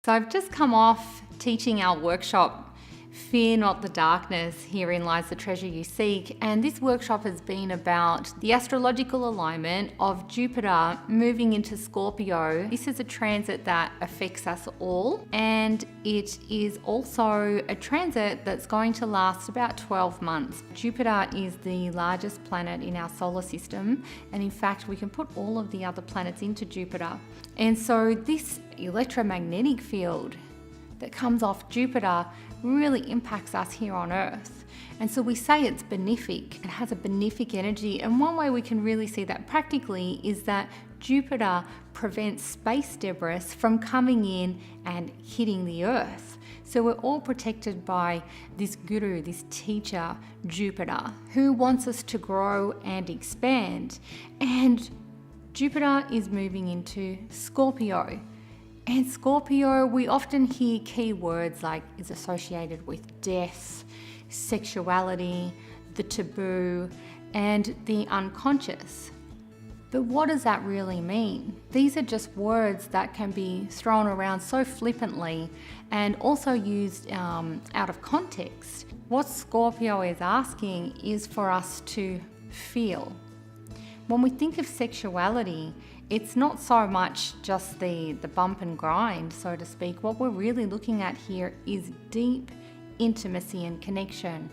So I've just come off teaching our workshop, Fear Not the Darkness, Herein Lies the Treasure You Seek. And this workshop has been about the astrological alignment of Jupiter moving into Scorpio. This is a transit that affects us all, and it is also a transit that's going to last about 12 months. Jupiter is the largest planet in our solar system, and in fact we can put all of the other planets into Jupiter. And so this electromagnetic field that comes off Jupiter really impacts us here on Earth. And so we say it's benefic. It has a benefic energy. And one way we can really see that practically is that Jupiter prevents space debris from coming in and hitting the Earth. So we're all protected by this guru, this teacher, Jupiter, who wants us to grow and expand. And Jupiter is moving into Scorpio. And Scorpio, we often hear key words like is associated with death, sexuality, the taboo, and the unconscious. But what does that really mean? These are just words that can be thrown around so flippantly and also used out of context. What Scorpio is asking is for us to feel. When we think of sexuality, it's not so much just the bump and grind, so to speak. What we're really looking at here is deep intimacy and connection,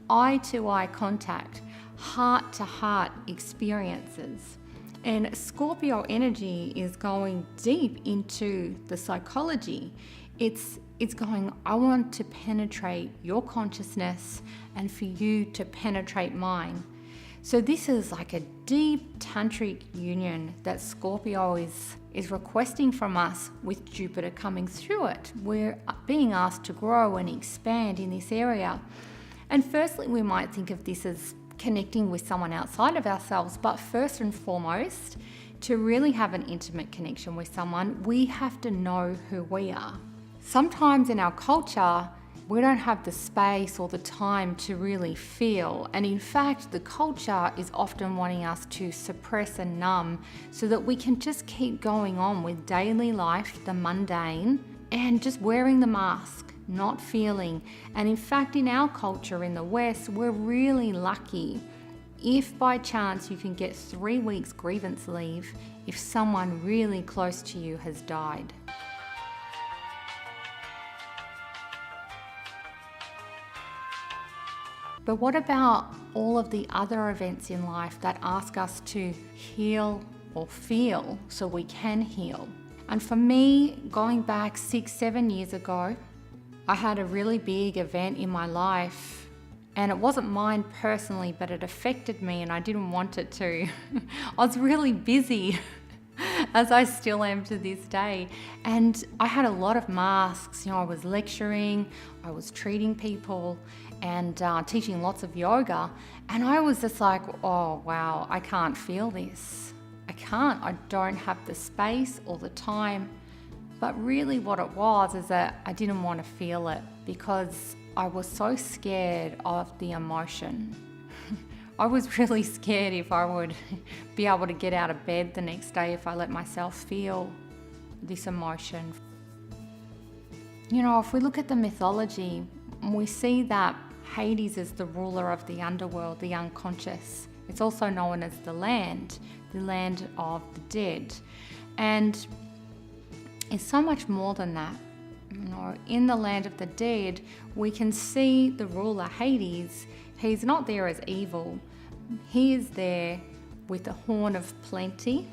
eye-to-eye contact, heart-to-heart experiences. And Scorpio energy is going deep into the psychology. It's going, I want to penetrate your consciousness and for you to penetrate mine. So this is like a deep tantric union that Scorpio is requesting from us with Jupiter coming through it. We're being asked to grow and expand in this area. And firstly, we might think of this as connecting with someone outside of ourselves, but first and foremost, to really have an intimate connection with someone, we have to know who we are. Sometimes in our culture, we don't have the space or the time to really feel. And in fact, the culture is often wanting us to suppress and numb so that we can just keep going on with daily life, the mundane, and just wearing the mask, not feeling. And in fact, in our culture in the West, we're really lucky if by chance you can get 3 weeks grievance leave if someone really close to you has died. But what about all of the other events in life that ask us to heal or feel so we can heal? And for me, going back 6-7 years ago, I had a really big event in my life, and it wasn't mine personally, but it affected me and I didn't want it to. I was really busy, as I still am to this day. And I had a lot of masks. I was lecturing, I was treating people and teaching lots of yoga. And I was just like, oh wow, I can't feel this. I don't have the space or the time. But really what it was is that I didn't want to feel it because I was so scared of the emotion. I was really scared if I would be able to get out of bed the next day if I let myself feel this emotion. If we look at the mythology, we see that Hades is the ruler of the underworld, the unconscious. It's also known as the land of the dead. And it's so much more than that. In the land of the dead, we can see the ruler Hades. He's not there as evil. He is there with a horn of plenty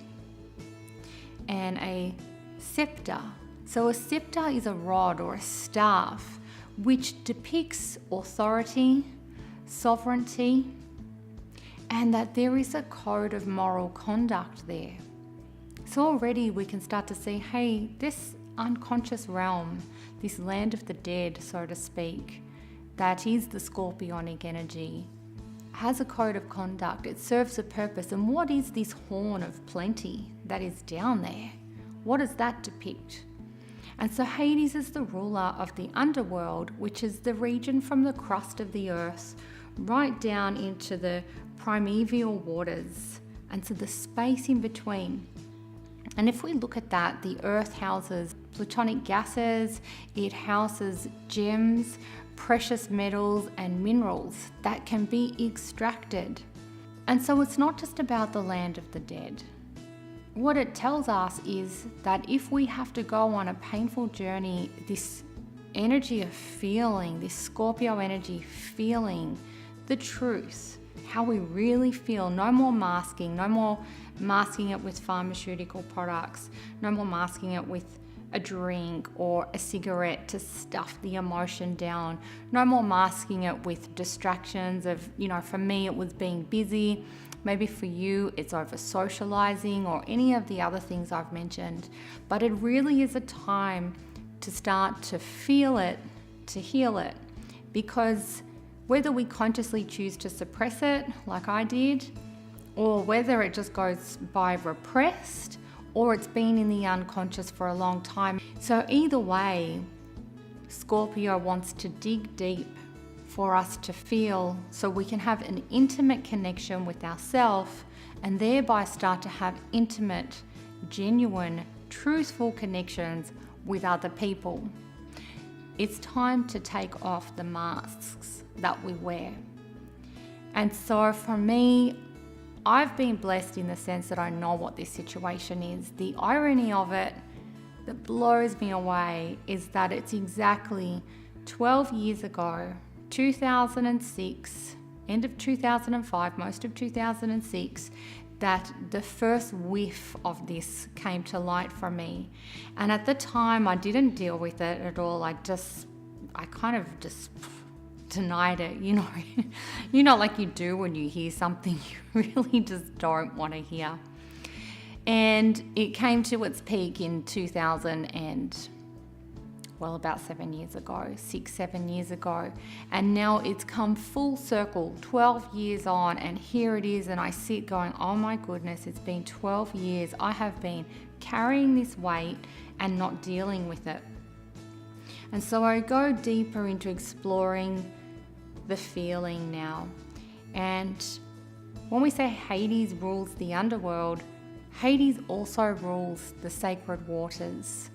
and a scepter. So a scepter is a rod or a staff which depicts authority, sovereignty, and that there is a code of moral conduct there. So already we can start to see, hey, this unconscious realm, this land of the dead, so to speak, that is the scorpionic energy, has a code of conduct. It serves a purpose. And what is this horn of plenty that is down there? What does that depict? And so Hades is the ruler of the underworld, which is the region from the crust of the earth right down into the primeval waters, and so the space in between. And if we look at that, the earth houses plutonic gases, it houses gems, precious metals and minerals that can be extracted. And so it's not just about the land of the dead. What it tells us is that if we have to go on a painful journey, this energy of feeling, this Scorpio energy, feeling the truth, how we really feel, no more masking, no more masking it with pharmaceutical products, no more masking it with a drink or a cigarette to stuff the emotion down, no more masking it with distractions of, for me it was being busy, maybe for you it's over socializing or any of the other things I've mentioned. But it really is a time to start to feel it, to heal it, because whether we consciously choose to suppress it like I did, or whether it just goes by repressed, or it's been in the unconscious for a long time. So either way, Scorpio wants to dig deep for us to feel so we can have an intimate connection with ourselves and thereby start to have intimate, genuine, truthful connections with other people. It's time to take off the masks that we wear. And so for me, I've been blessed in the sense that I know what this situation is. The irony of it that blows me away is that it's exactly 12 years ago, 2006, end of 2005, most of 2006, that the first whiff of this came to light for me. And at the time, I didn't deal with it at all. I kind of just denied it, like you do when you hear something you really just don't want to hear. And it came to its peak in 2000 and, about 7 years ago, 7 years ago. And now it's come full circle, 12 years on, and here it is. And I sit going, oh my goodness, it's been 12 years. I have been carrying this weight and not dealing with it. And so I go deeper into exploring the feeling now. And when we say Hades rules the underworld, Hades also rules the sacred waters.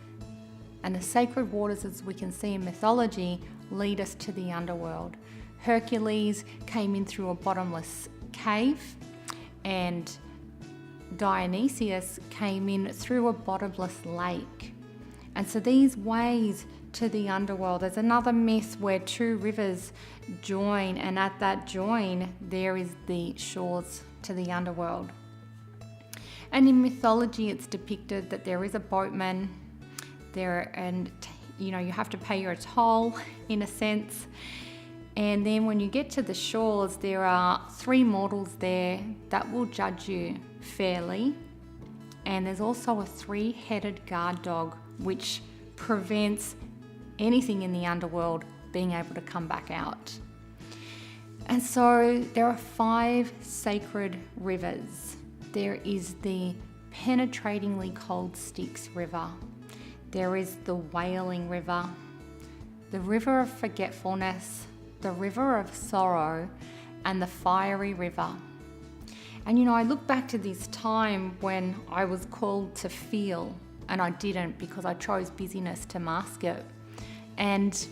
And the sacred waters, as we can see in mythology, lead us to the underworld. Hercules came in through a bottomless cave, and Dionysius came in through a bottomless lake. And so these ways to the underworld, there's another myth where two rivers join, and at that join there is the shores to the underworld. And in mythology it's depicted that there is a boatman there, and you have to pay your toll in a sense. And then when you get to the shores, there are 3 mortals there that will judge you fairly. And there's also a 3-headed guard dog which prevents anything in the underworld being able to come back out. And so there are 5 sacred rivers. There is the penetratingly cold Styx River. There is the Wailing River, the River of Forgetfulness, the River of Sorrow, and the Fiery River. And I look back to this time when I was called to feel, and I didn't because I chose busyness to mask it. And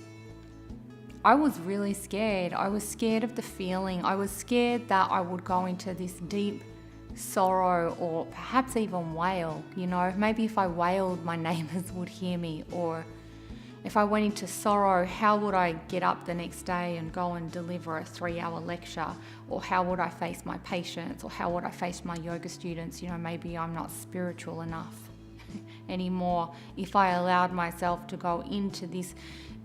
I was really scared. I was scared of the feeling. I was scared that I would go into this deep sorrow, or perhaps even wail. Maybe if I wailed, my neighbours would hear me, or if I went into sorrow, how would I get up the next day and go and deliver a 3-hour lecture? Or how would I face my patients? Or how would I face my yoga students? Maybe I'm not spiritual enough anymore if I allowed myself to go into this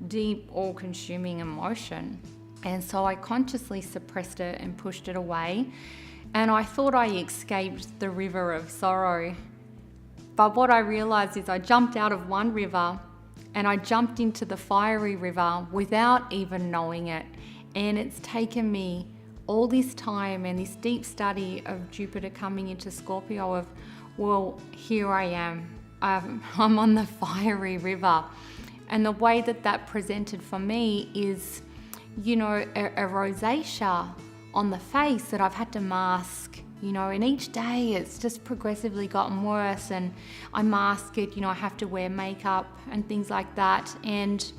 deep, all-consuming emotion. And so I consciously suppressed it and pushed it away. And I thought I escaped the river of sorrow. But what I realized is I jumped out of one river and I jumped into the fiery river without even knowing it. And it's taken me all this time and this deep study of Jupiter coming into Scorpio of, well, here I am. I'm on the fiery river. And the way that presented for me is, a rosacea on the face that I've had to mask and each day it's just progressively gotten worse, and I mask it, I have to wear makeup and things like that, and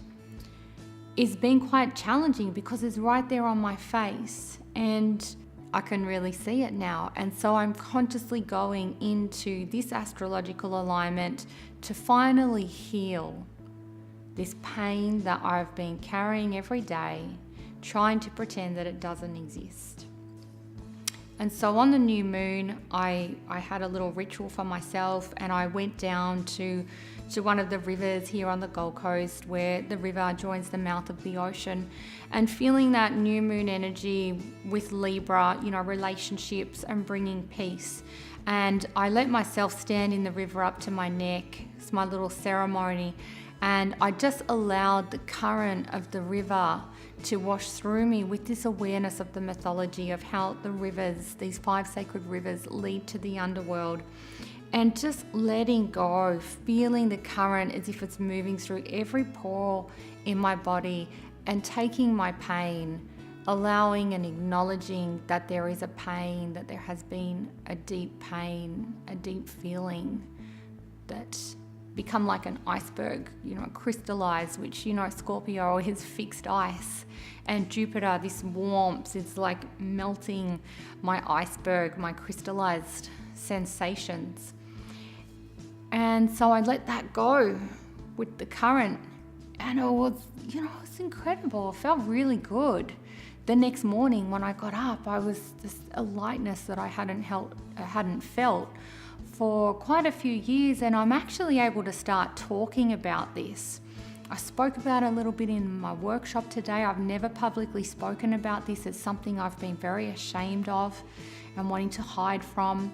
it's been quite challenging because it's right there on my face and I can really see it now. And so I'm consciously going into this astrological alignment to finally heal this pain that I've been carrying every day, trying to pretend that it doesn't exist. And so on the new moon, I had a little ritual for myself, and I went down to one of the rivers here on the Gold Coast, where the river joins the mouth of the ocean, and feeling that new moon energy with Libra, relationships and bringing peace. And I let myself stand in the river up to my neck. It's my little ceremony. And I just allowed the current of the river to wash through me with this awareness of the mythology of how the rivers, these 5 sacred rivers, lead to the underworld. And just letting go, feeling the current as if it's moving through every pore in my body, and taking my pain, allowing and acknowledging that there is a pain, that there has been a deep pain, a deep feeling that become like an iceberg, crystallized, which, Scorpio is fixed ice. And Jupiter, this warmth, is like melting my iceberg, my crystallized sensations. And so I let that go with the current. And it was, it's incredible. It felt really good. The next morning when I got up, I was just a lightness that I hadn't felt for quite a few years, and I'm actually able to start talking about this. I spoke about it a little bit in my workshop today. I've never publicly spoken about this. It's something I've been very ashamed of and wanting to hide from.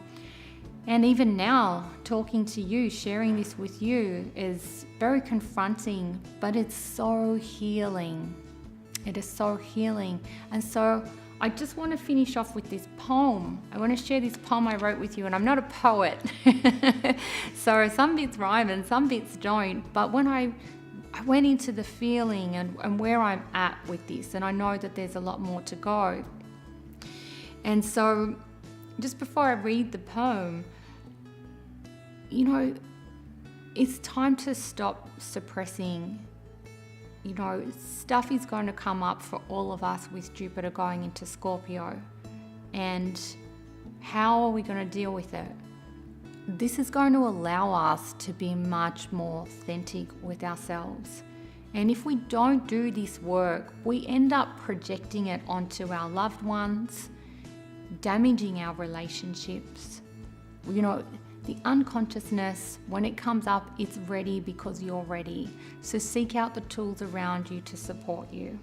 And even now, talking to you, sharing this with you is very confronting, but it's so healing. It is so healing. And so I just want to finish off with this poem. I want to share this poem I wrote with you, and I'm not a poet. So some bits rhyme and some bits don't. But when I went into the feeling and where I'm at with this, and I know that there's a lot more to go. And so just before I read the poem, it's time to stop suppressing. Stuff is going to come up for all of us with Jupiter going into Scorpio. And how are we going to deal with it? This is going to allow us to be much more authentic with ourselves. And if we don't do this work, we end up projecting it onto our loved ones, damaging our relationships. The unconsciousness, when it comes up, it's ready because you're ready. So seek out the tools around you to support you.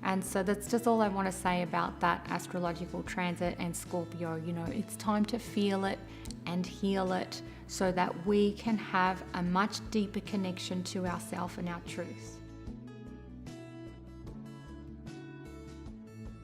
And so that's just all I want to say about that astrological transit and Scorpio. It's time to feel it and heal it so that we can have a much deeper connection to ourselves and our truth.